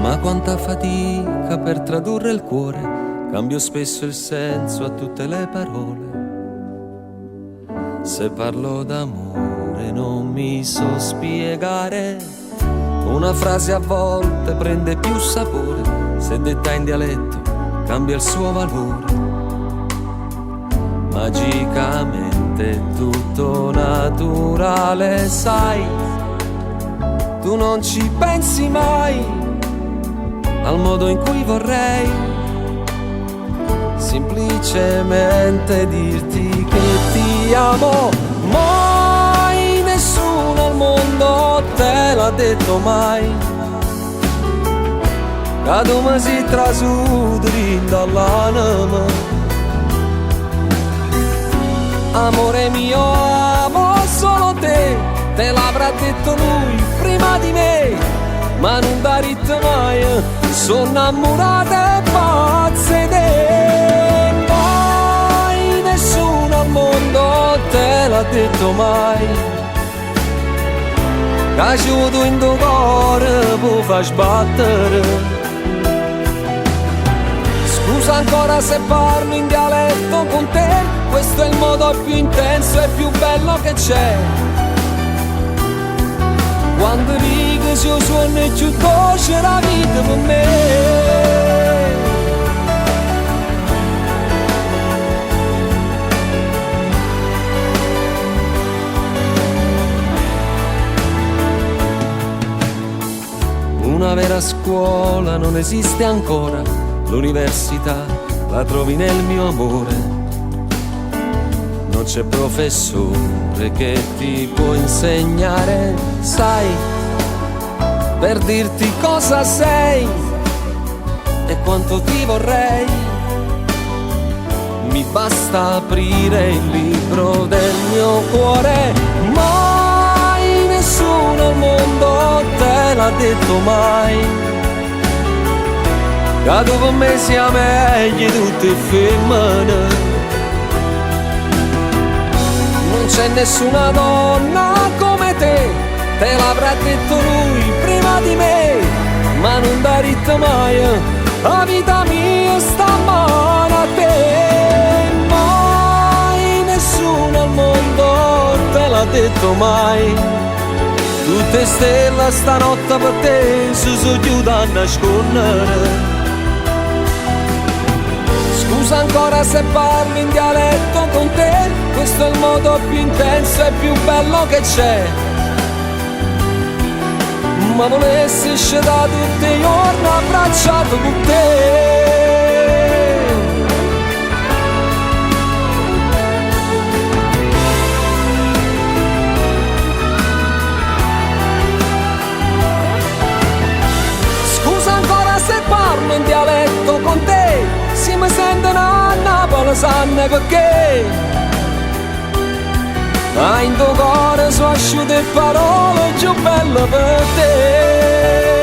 Ma quanta fatica per tradurre il cuore, cambio spesso il senso a tutte le parole. Se parlo d'amore non mi so spiegare, una frase a volte prende più sapore, se detta in dialetto cambia il suo valore. Magicamente è tutto naturale, sai, tu non ci pensi mai al modo in cui vorrei semplicemente dirti che ti amo. Mai nessuno al mondo te l'ha detto mai, che tu mi si trasudri dall'anima. Amore mio, amo solo te l'avrà detto lui prima di me, ma non da ritmo mai, sono innamorata e pazza di te. Mai nessuno al mondo te l'ha detto mai, caciuto in tuo cuore può far sbattere. Scusa ancora se parlo in dialetto con te, questo è il modo più intenso e più bello che c'è. Quando dico se io suono e più dolce la vita per me. Una vera scuola non esiste ancora, l'università la trovi nel mio amore. Non c'è professore che ti può insegnare, sai, per dirti cosa sei e quanto ti vorrei. Mi basta aprire il libro del mio cuore. Mai nessuno al mondo te l'ha detto mai, che tu con me sia meglio di tutte femmine. Non c'è nessuna donna come te l'avrà detto lui prima di me, ma non da ritmo mai, la vita mia sta a mano a te. Mai nessuno al mondo te l'ha detto mai, tutte stelle stanotte per te si sono chiuse a nascondere. Scusa ancora se parlo in dialetto con te, questo è il modo più intenso e più bello che c'è. Ma volessi uscire da tutti i giorni abbracciato con te. Scusa ancora se parlo in dialetto con te, si mi sentono a Napoli sanno perché, ma in tuo cuore sono asciutte parole più belle per te.